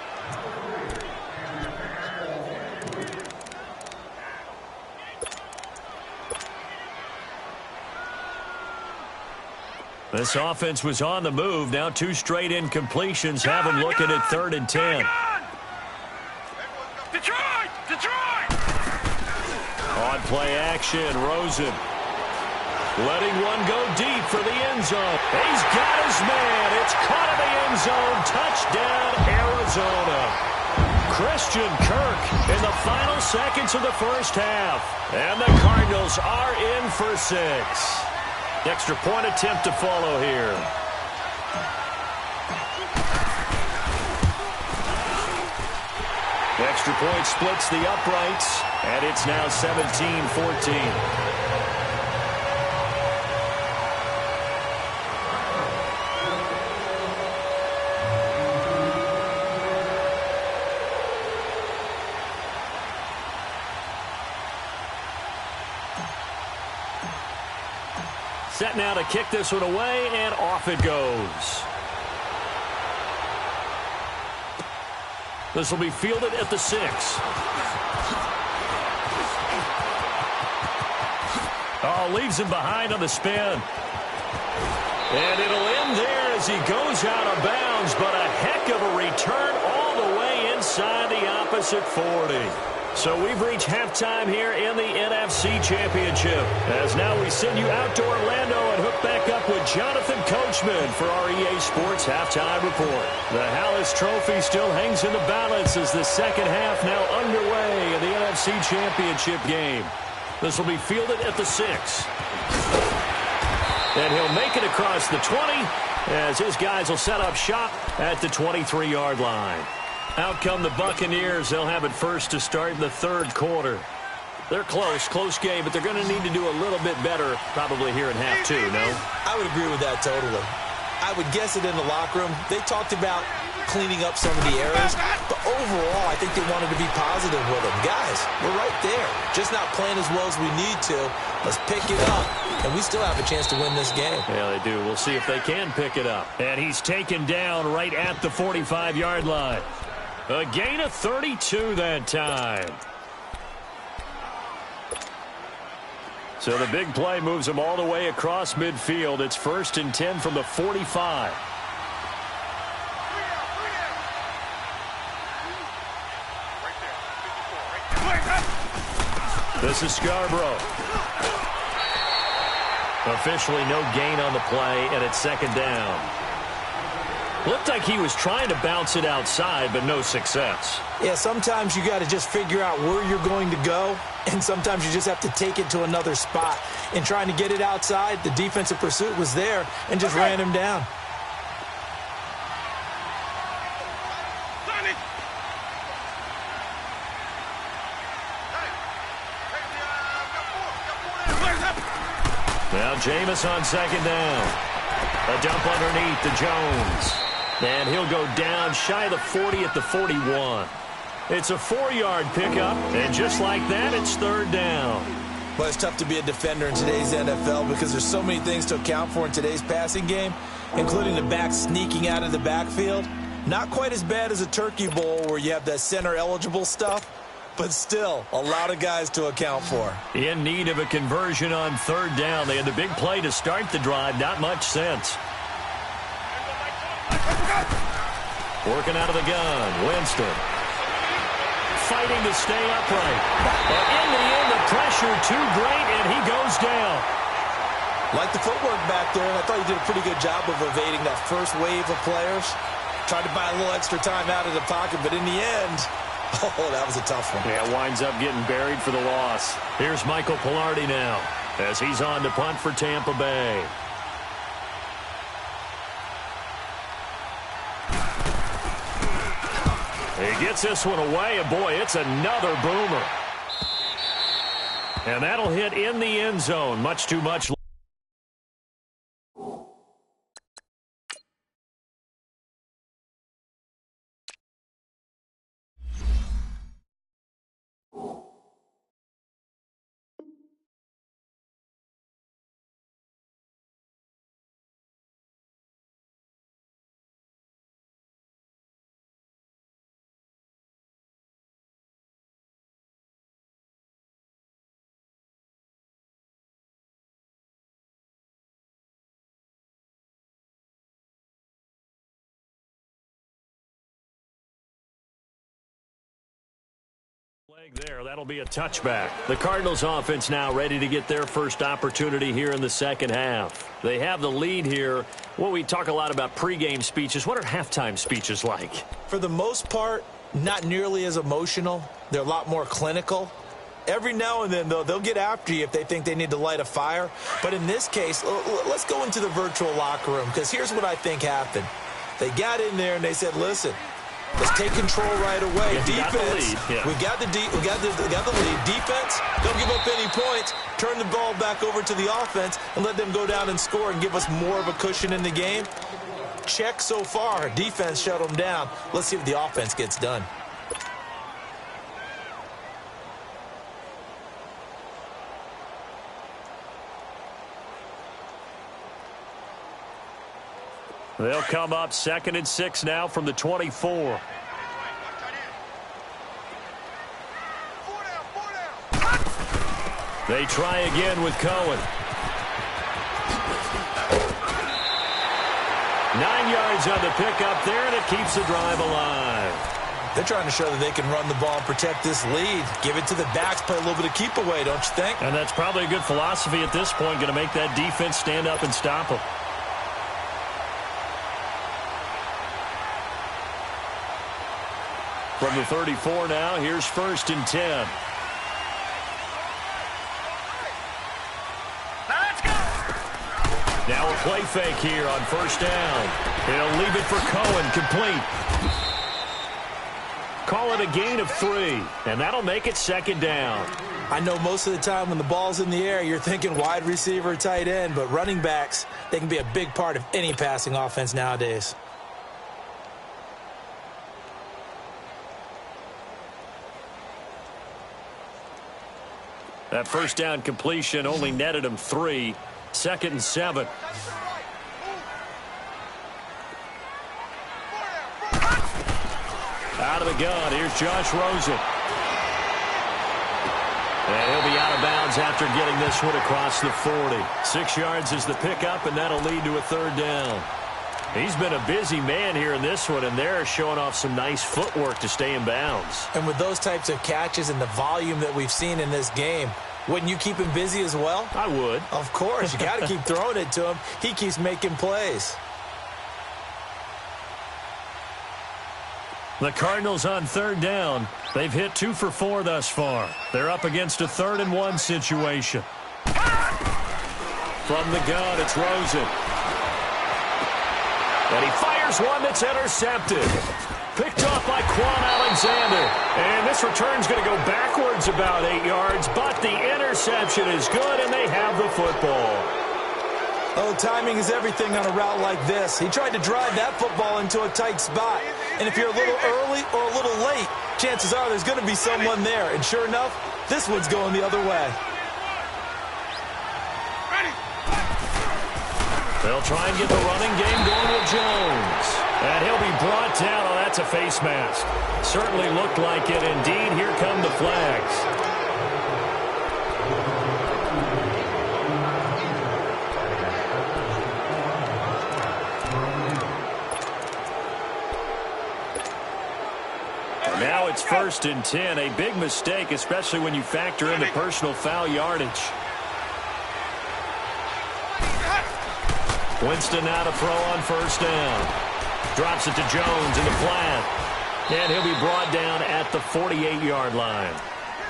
This offense was on the move. Now 2 straight incompletions have them looking at 3rd and 10. Detroit! Detroit! On play action, Rosen. Letting one go deep for the end zone. He's got his man. It's caught in the end zone. Touchdown, Arizona. Christian Kirk in the final seconds of the first half. And the Cardinals are in for 6. Extra point attempt to follow here. Extra point splits the uprights, and it's now 17-14. Set now to kick this one away, and off it goes. This will be fielded at the 6. Oh, leaves him behind on the spin. And it'll end there as he goes out of bounds, but a heck of a return all the way inside the opposite 40. So we've reached halftime here in the NFC Championship. As now we send you out to Orlando and hook back up with Jonathan Coachman for our EA Sports Halftime Report. The Hallis Trophy still hangs in the balance as the second half now underway in the NFC Championship game. This will be fielded at the 6. And he'll make it across the 20 as his guys will set up shop at the 23-yard line. Out come the Buccaneers. They'll have it first to start in the 3rd quarter. They're close game, but they're going to need to do a little bit better probably here in half 2, no? I would agree with that totally. I would guess it in the locker room. They talked about cleaning up some of the errors, but overall, I think they wanted to be positive with them. Guys, we're right there. Just not playing as well as we need to. Let's pick it up, and we still have a chance to win this game. Yeah, they do. We'll see if they can pick it up. And he's taken down right at the 45-yard line. A gain of 32 that time. So the big play moves him all the way across midfield. It's 1st and 10 from the 45. This is Scarborough. Officially no gain on the play, and it's 2nd down. Looked like he was trying to bounce it outside, but no success. Yeah, sometimes you got to just figure out where you're going to go, and sometimes you just have to take it to another spot. In trying to get it outside, the defensive pursuit was there and just ran him down. Now Jameis on 2nd down. A dump underneath to Jones. And he'll go down shy of the 40 at the 41. It's a 4-yard pickup, and just like that, it's 3rd down. Well, it's tough to be a defender in today's NFL because there's so many things to account for in today's passing game, including the back sneaking out of the backfield. Not quite as bad as a turkey bowl where you have that center-eligible stuff, but still a lot of guys to account for. In need of a conversion on 3rd down. They had the big play to start the drive. Not much sense. Working out of the gun, Winston. Fighting to stay upright. But in the end, the pressure too great, and he goes down. Like the footwork back there, and I thought he did a pretty good job of evading that first wave of players. Tried to buy a little extra time out of the pocket, but in the end, oh, that was a tough one. Yeah, winds up getting buried for the loss. Here's Michael Pilardi now as he's on to punt for Tampa Bay. He gets this one away, and boy, it's another boomer. And that'll hit in the end zone. Much too much. There, that'll be a touchback. The Cardinals offense now ready to get their first opportunity here in the second half. They have the lead here. Well, we talk a lot about pregame speeches. What are halftime speeches like? For the most part, not nearly as emotional. They're a lot more clinical. Every now and then, though, they'll get after you if they think they need to light a fire. But in this case, let's go into the virtual locker room, because here's what I think happened. They got in there and they said, listen, let's take control right away. Defense, we got the lead. Defense, don't give up any points. Turn the ball back over to the offense and let them go down and score and give us more of a cushion in the game. Check so far. Defense shut them down. Let's see if the offense gets done. They'll come up 2nd and 6 now from the 24. They try again with Cohen. 9 yards on the pickup there, and it keeps the drive alive. They're trying to show that they can run the ball and protect this lead. Give it to the backs, play a little bit of keep away, don't you think? And that's probably a good philosophy at this point, going to make that defense stand up and stop them. From the 34 now, here's 1st and 10. Now a play fake here on 1st down. He'll leave it for Cohen, complete. Call it a gain of 3, and that'll make it 2nd down. I know most of the time when the ball's in the air, you're thinking wide receiver, tight end, but running backs, they can be a big part of any passing offense nowadays. That 1st down completion only netted him 3. 2nd and 7. Out of the gun, here's Josh Rosen. And he'll be out of bounds after getting this one across the 40. 6 yards is the pickup, and that'll lead to a 3rd down. He's been a busy man here in this one, and they're showing off some nice footwork to stay in bounds. And with those types of catches and the volume that we've seen in this game, wouldn't you keep him busy as well? I would. Of course. You got to keep throwing it to him. He keeps making plays. The Cardinals on 3rd down. They've hit 2 for 4 thus far. They're up against a 3rd and 1 situation. From the gun, it's Rosen. And he fires one that's intercepted. Picked off by Quan Alexander. And this return's going to go backwards about 8 yards, but the interception is good, and they have the football. Oh, timing is everything on a route like this. He tried to drive that football into a tight spot. And if you're a little early or a little late, chances are there's going to be someone there. And sure enough, this one's going the other way. They'll try and get the running game going with Jones. And he'll be brought down. Oh, that's a face mask. Certainly looked like it. Indeed, here come the flags. Now it's 1st and 10. A big mistake, especially when you factor in the personal foul yardage. Winston now to throw on 1st down. Drops it to Jones in the flat. And he'll be brought down at the 48-yard line.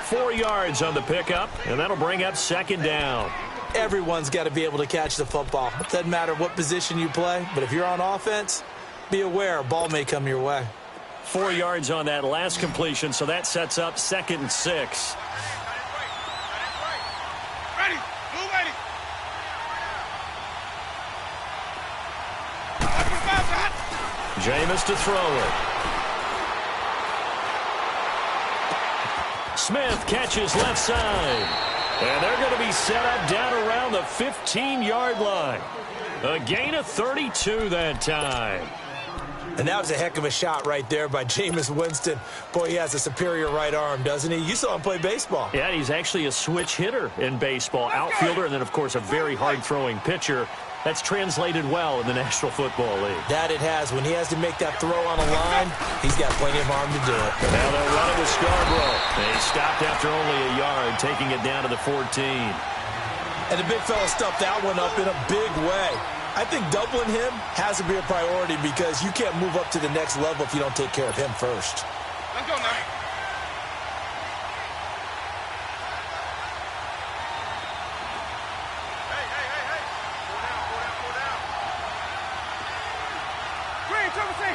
4 yards on the pickup, and that'll bring up 2nd down. Everyone's got to be able to catch the football. It doesn't matter what position you play, but if you're on offense, be aware a ball may come your way. 4 yards on that last completion, so that sets up 2nd and 6. Jameis to throw it. Smith catches left side. And they're going to be set up down around the 15-yard line. A gain of 32 that time. And that was a heck of a shot right there by Jameis Winston. Boy, he has a superior right arm, doesn't he? You saw him play baseball. Yeah, he's actually a switch hitter in baseball. Outfielder, and then, of course, a very hard-throwing pitcher. That's translated well in the National Football League. That it has. When he has to make that throw on a line, he's got plenty of arm to do it. Now they'll run it with Scarborough. And he stopped after only a yard, taking it down to the 14. And the big fella stuffed that one up in a big way. I think doubling him has to be a priority because you can't move up to the next level if you don't take care of him first. Let's go now. Hey. Go down. Green, triple C.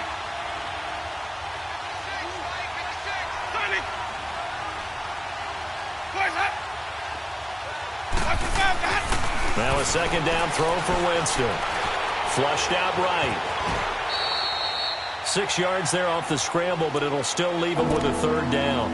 Tony. Boys up. Watch the foul, got it. Now a second down throw for Winston. Flushed out right. 6 yards there off the scramble, but it'll still leave him with a third down.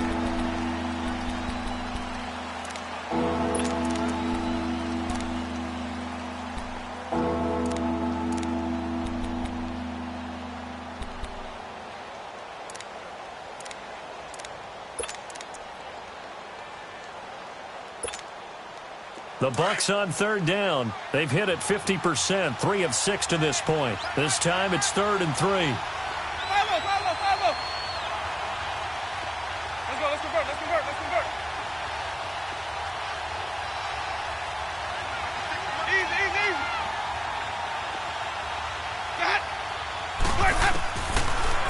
The Bucs on third down. They've hit it 50%, 3 of 6 to this point. This time it's 3rd and 3. Follow. Let's convert. Easy. Got it.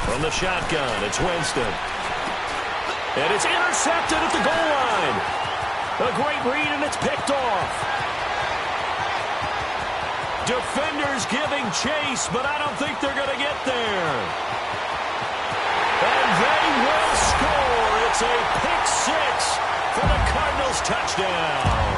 From the shotgun, it's Winston. And it's intercepted at the goal line. A great read, and it's picked off. Defenders giving chase, but I don't think they're going to get there. And they will score. It's a pick six for the Cardinals touchdown.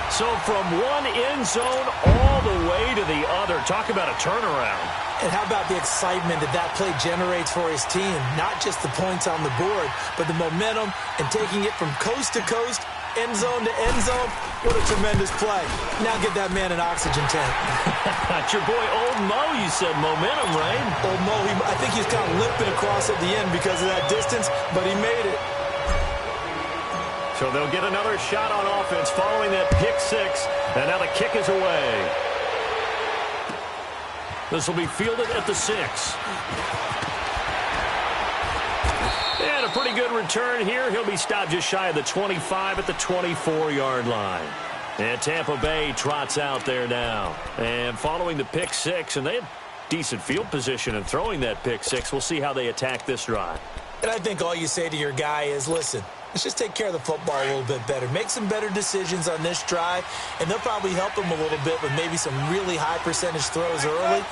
So from one end zone all the way to the other. Talk about a turnaround. And how about the excitement that play generates for his team? Not just the points on the board, but the momentum and taking it from coast to coast, end zone to end zone. What a tremendous play. Now get that man an oxygen tank. That's your boy Old Mo, you said momentum, right? Old Mo, I think he's kind of limping across at the end because of that distance, but he made it. So they'll get another shot on offense following that pick six, and now the kick is away. This will be fielded at the 6. And a pretty good return here. He'll be stopped just shy of the 25 at the 24-yard line. And Tampa Bay trots out there now. And following the pick six, and they had decent field position in throwing that pick six. We'll see how they attack this drive. And I think all you say to your guy is, listen, let's just take care of the football a little bit better. Make some better decisions on this drive, and they'll probably help him a little bit with maybe some really high percentage throws early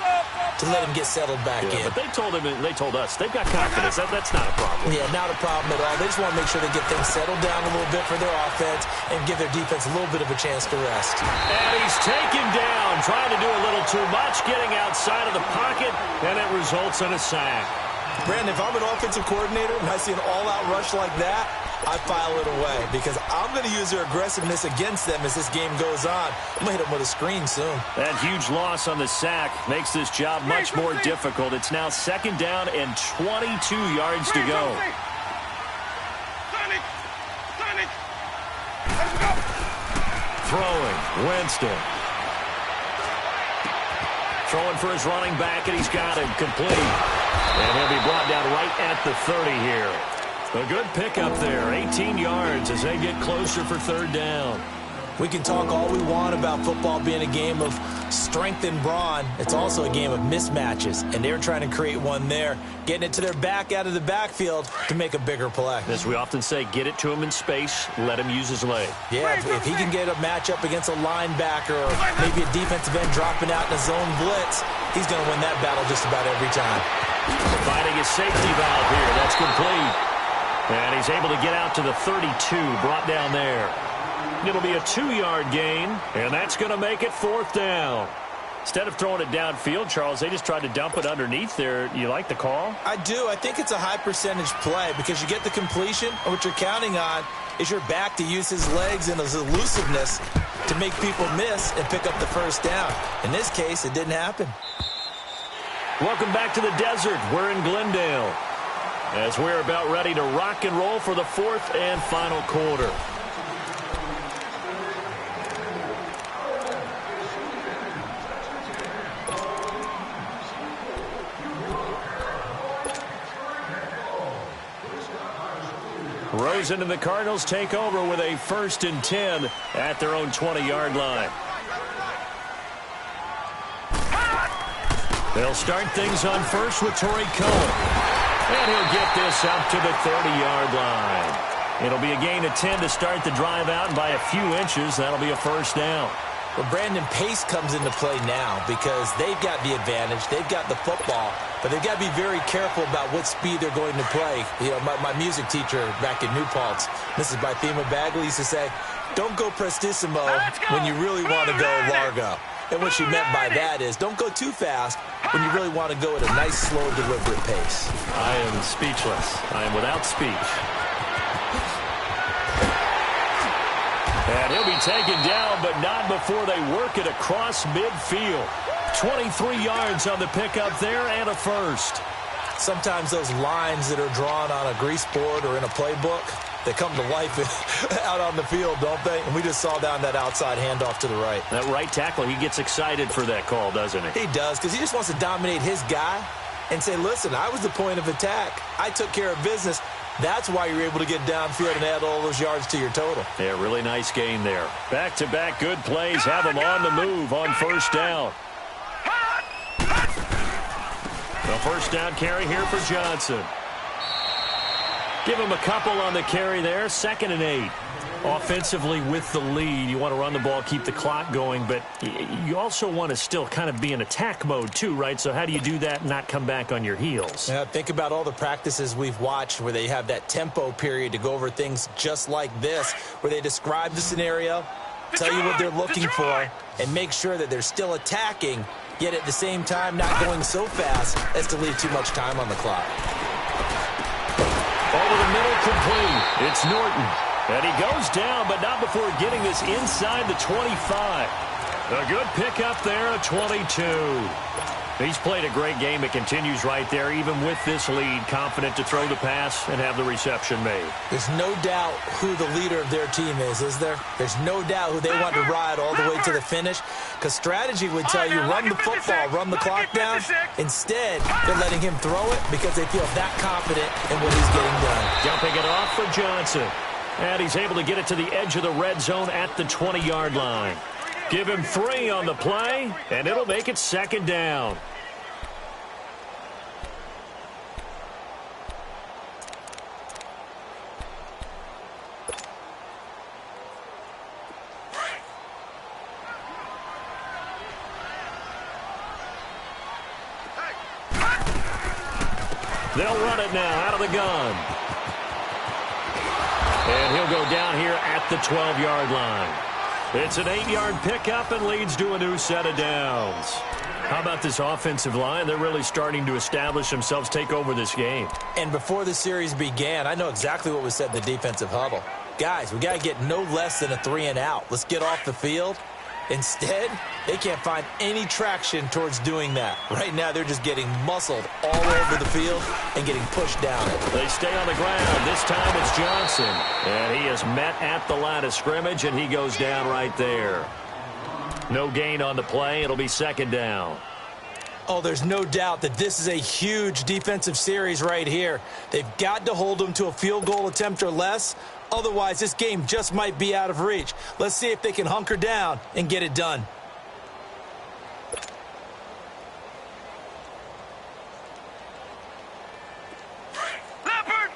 to let him get settled back in. But they told us they've got confidence. That's not a problem. Yeah, not a problem at all. They just want to make sure they get things settled down a little bit for their offense and give their defense a little bit of a chance to rest. And he's taken down, trying to do a little too much, getting outside of the pocket, and it results in a sack. Brandon, if I'm an offensive coordinator and I see an all-out rush like that, I file it away because I'm going to use their aggressiveness against them as this game goes on. I'm going to hit them with a screen soon. That huge loss on the sack makes this job much more difficult. It's now 2nd down and 22 yards to go. Throwing, Winston. Throwing for his running back, and he's got him complete. And he'll be brought down right at the 30 here. A good pickup there, 18 yards as they get closer for 3rd down. We can talk all we want about football being a game of strength and brawn. It's also a game of mismatches, and they're trying to create one there, getting it to their back out of the backfield to make a bigger play. As we often say, get it to him in space, let him use his leg. Yeah, if he can get a matchup against a linebacker or maybe a defensive end dropping out in a zone blitz, he's going to win that battle just about every time. Finding his safety valve here. That's complete. And he's able to get out to the 32, brought down there. It'll be a 2-yard gain, and that's going to make it 4th down. Instead of throwing it downfield, Charles, they just tried to dump it underneath there. You like the call? I do. I think it's a high percentage play because you get the completion, and what you're counting on is your back to use his legs and his elusiveness to make people miss and pick up the first down. In this case, it didn't happen. Welcome back to the desert. We're in Glendale as we're about ready to rock and roll for the fourth and final quarter. Rosen and the Cardinals take over with a 1st and 10 at their own 20-yard line. They'll start things on first with Torrey Cohen. And he'll get this out to the 30-yard line. It'll be a gain of 10 to start the drive out, and by a few inches, that'll be a first down. Well, Brandon, pace comes into play now because they've got the advantage. They've got the football, but they've got to be very careful about what speed they're going to play. You know, my music teacher back in New Paltz, Mrs. Bythema Bagley, used to say, don't go prestissimo when you really want to go largo. And what she meant by that is don't go too fast when you really want to go at a nice, slow, deliberate pace. I am speechless. I am without speech. And he'll be taken down, but not before they work it across midfield. 23 yards on the pickup there and a first. Sometimes those lines that are drawn on a grease board or in a playbook, they come to life out on the field, don't they? And we just saw down that outside handoff to the right. That right tackle, he gets excited for that call, doesn't he? He does, because he just wants to dominate his guy and say, listen, I was the point of attack. I took care of business. That's why you're able to get downfield and add all those yards to your total. Yeah, really nice gain there. Back-to-back good plays have him on the move on first down. The first down carry here for Johnson. Give him a couple on the carry there. 2nd and 8. Offensively with the lead, you want to run the ball, keep the clock going, but you also want to still kind of be in attack mode too, right? So how do you do that and not come back on your heels? Yeah, think about all the practices we've watched where they have that tempo period to go over things just like this, where they describe the scenario, tell you what they're looking for, and make sure that they're still attacking, yet at the same time not going so fast as to leave too much time on the clock. Over the middle, complete. It's Norton. And he goes down, but not before getting this inside the 25. A good pickup there, a 22. He's played a great game. It continues right there, even with this lead, confident to throw the pass and have the reception made. There's no doubt who the leader of their team is there? There's no doubt who they want to ride all the way to the finish, because strategy would tell you run the football, run the clock down. Instead, they're letting him throw it because they feel that confident in what he's getting done. Dumping it off for Johnson. And he's able to get it to the edge of the red zone at the 20-yard line. Give him 3 on the play, and it'll make it 2nd down. They'll run it now out of the gun. And he'll go down here at the 12-yard line. It's an 8-yard pickup and leads to a new set of downs. How about this offensive line? They're really starting to establish themselves, take over this game. And before the series began, I know exactly what was said in the defensive huddle. Guys, we got to get no less than a 3 and out. Let's get off the field. Instead, they can't find any traction towards doing that. Right now, they're just getting muscled all over the field and getting pushed down. They stay on the ground. This time it's Johnson. And he is met at the line of scrimmage, and he goes down right there. No gain on the play. It'll be 2nd down. Oh, there's no doubt that this is a huge defensive series right here. They've got to hold them to a field goal attempt or less. Otherwise, this game just might be out of reach. Let's see if they can hunker down and get it done. Leopard!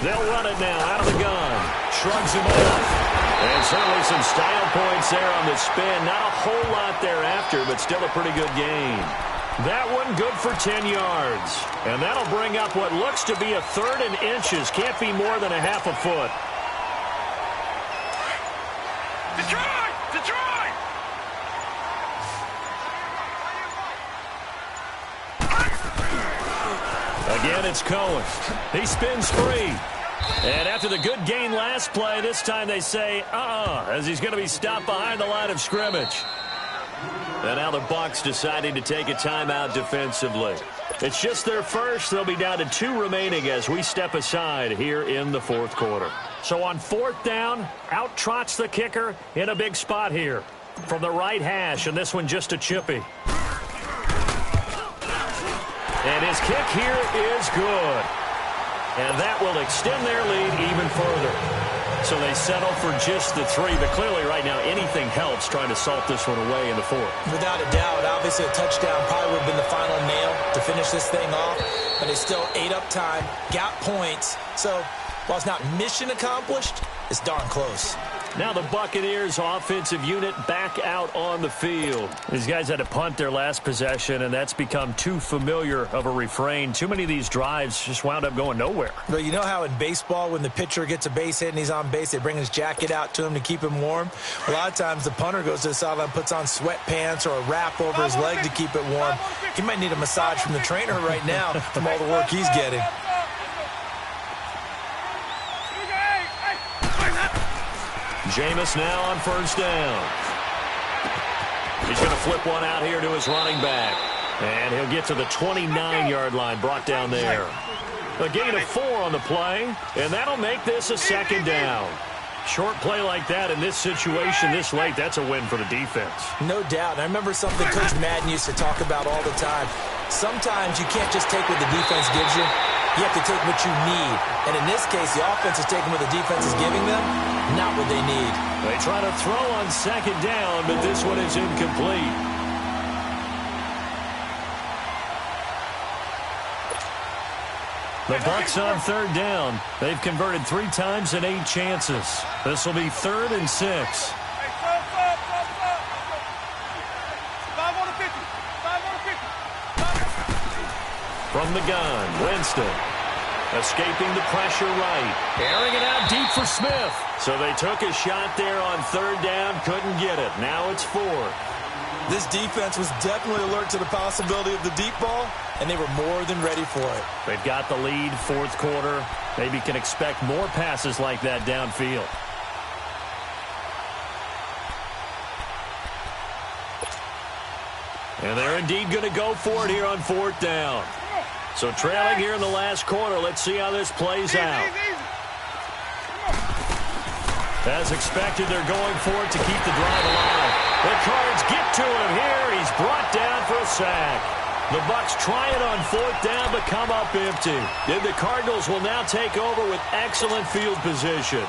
They'll run it now out of the gun. Shrugs him off. And certainly some style points there on the spin. Not a whole lot thereafter, but still a pretty good game. That one good for 10 yards. And that'll bring up what looks to be a 3rd and inches. Can't be more than a half a foot. Detroit! Detroit! Again, it's Cohen. He spins free. And after the good gain last play, this time they say, as he's going to be stopped behind the line of scrimmage. And now the Bucs deciding to take a timeout defensively. It's just their first. They'll be down to 2 remaining as we step aside here in the fourth quarter. So on 4th down, out trots the kicker in a big spot here. From the right hash, and this one just a chippy. And his kick here is good. And that will extend their lead even further. So they settle for just the 3. But clearly right now anything helps trying to salt this one away in the 4th. Without a doubt, obviously a touchdown probably would have been the final nail to finish this thing off. But they still ate up time, got points. So while it's not mission accomplished, it's darn close. Now the Buccaneers offensive unit back out on the field. These guys had to punt their last possession, and that's become too familiar of a refrain. Too many of these drives just wound up going nowhere. But you know how in baseball when the pitcher gets a base hit and he's on base, they bring his jacket out to him to keep him warm? A lot of times the punter goes to the sideline, puts on sweatpants or a wrap over his leg to keep it warm. He might need a massage from the trainer right now from all the work he's getting. Jameis now on 1st down. He's going to flip one out here to his running back. And he'll get to the 29-yard line, brought down there. A gain of 4 on the play, and that'll make this a 2nd down. Short play like that in this situation this late, that's a win for the defense. No doubt. I remember something Coach Madden used to talk about all the time. Sometimes you can't just take what the defense gives you. You have to take what you need. And in this case, the offense is taking what the defense is giving them, not what they need. They try to throw on 2nd down, but this one is incomplete. The Bucs on 3rd down. They've converted 3 times in 8 chances. This will be 3rd and 6. Hey, stop. 5 on the 50. 5 on the 50. From the gun, Winston. Escaping the pressure right. Airing it out deep for Smith. So they took a shot there on 3rd down, couldn't get it. Now it's 4th. This defense was definitely alert to the possibility of the deep ball, and they were more than ready for it. They've got the lead, 4th quarter. Maybe can expect more passes like that downfield. And they're indeed going to go for it here on 4th down. So trailing here in the last quarter, let's see how this plays out. As expected, they're going for it to keep the drive alive. The Cards get to him here. He's brought down for a sack. The Bucs try it on 4th down, but come up empty. And the Cardinals will now take over with excellent field position.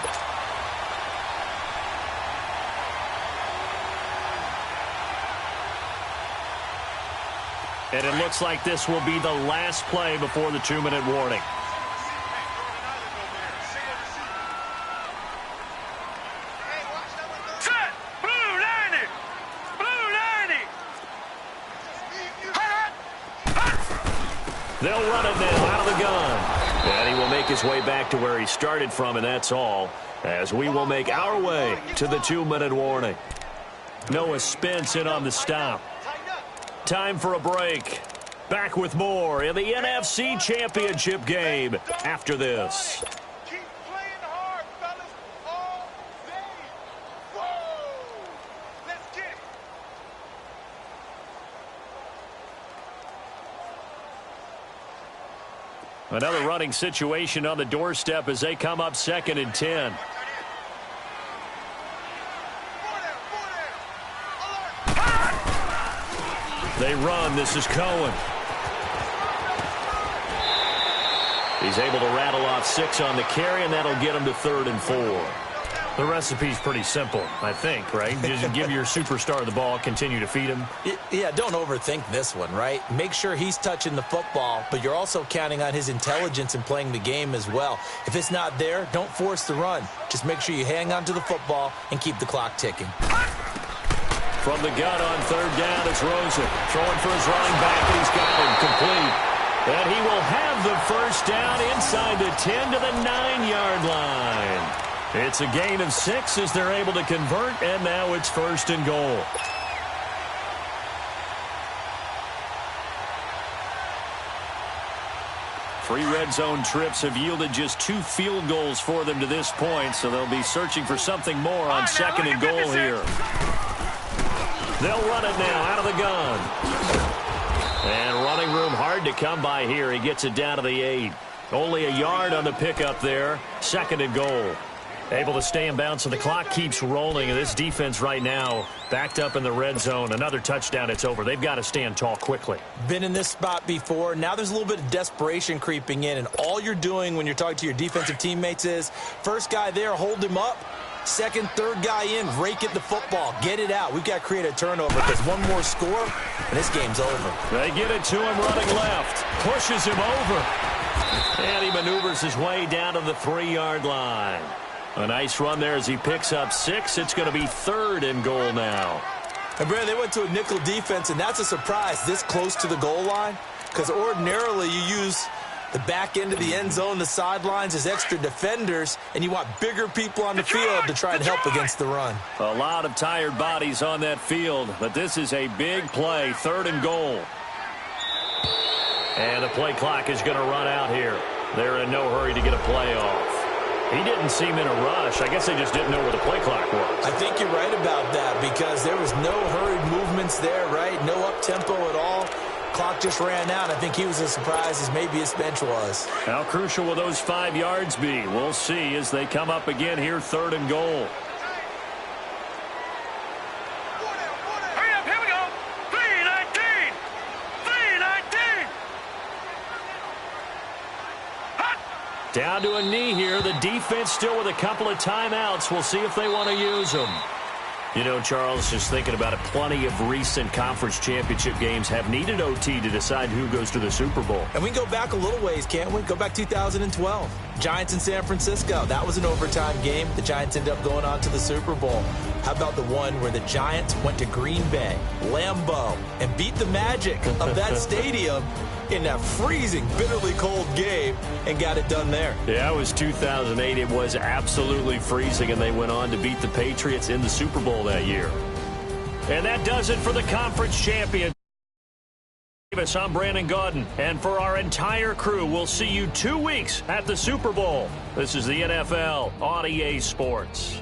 And it looks like this will be the last play before the 2-minute warning. Set! Blue 90! Blue 90! They'll run it now out of the gun. And he will make his way back to where he started from, and that's all, as we will make our way to the 2-minute warning. Noah Spence in on the stop. Time for a break. Back with more in the NFC Championship game after this. Keep playing hard, fellas, all day. Whoa! Let's get it. Another running situation on the doorstep as they come up 2nd and 10. They run. This is Cohen. He's able to rattle off 6 on the carry, and that'll get him to 3rd and 4. The recipe's pretty simple, I think, right? Just give your superstar the ball, continue to feed him. Yeah, don't overthink this one, right? Make sure he's touching the football, but you're also counting on his intelligence in playing the game as well. If it's not there, don't force the run. Just make sure you hang on to the football and keep the clock ticking. From the gun on 3rd down, it's Rosen. Throwing for his running back, and he's got him complete. And he will have the 1st down inside the 10 to the 9-yard line. It's a gain of 6 as they're able to convert, and now it's 1st and goal. Three red zone trips have yielded just 2 field goals for them to this point, so they'll be searching for something more on 2nd and goal here. They'll run it now out of the gun. And running room hard to come by here. He gets it down to the 8. Only a yard on the pickup there. 2nd and goal. Able to stay in bounds, so the clock keeps rolling. And this defense right now backed up in the red zone. Another touchdown, it's over. They've got to stand tall quickly. Been in this spot before. Now there's a little bit of desperation creeping in. And all you're doing when you're talking to your defensive teammates is, first guy there, hold him up. Second, third guy in, rake at the football. Get it out. We've got to create a turnover because one more score, and this game's over. They get it to him running left. Pushes him over. And he maneuvers his way down to the 3-yard line. A nice run there as he picks up 6. It's going to be 3rd and goal now. And, Brad, they went to a nickel defense, and that's a surprise this close to the goal line because ordinarily you use the back end of the end zone, the sidelines as extra defenders, and you want bigger people on the field to try and help against the run. A lot of tired bodies on that field, but this is a big play, 3rd and goal. And the play clock is going to run out here. They're in no hurry to get a play off. He didn't seem in a rush. I guess they just didn't know where the play clock was. I think you're right about that because there was no hurried movements there, right? No up-tempo at all. Clock just ran out. I think he was as surprised as maybe his bench was. How crucial will those 5 yards be? We'll see as they come up again here, 3rd and goal. Hurry up, here we go. 3-19. 3-19. Hot. Down to a knee here. The defense still with a couple of timeouts. We'll see if they want to use them. You know, Charles, just thinking about it, plenty of recent conference championship games have needed OT to decide who goes to the Super Bowl. And we can go back a little ways, can't we? Go back 2012. Giants in San Francisco. That was an overtime game. The Giants ended up going on to the Super Bowl. How about the one where the Giants went to Green Bay, Lambeau, and beat the magic of that stadium in that freezing, bitterly cold game and got it done there? Yeah, it was 2008. It was absolutely freezing, and they went on to beat the Patriots in the Super Bowl that year. And that does it for the conference champion. I'm Brandon Gaudin, and for our entire crew, we'll see you 2 weeks at the Super Bowl. This is the NFL on EA Sports.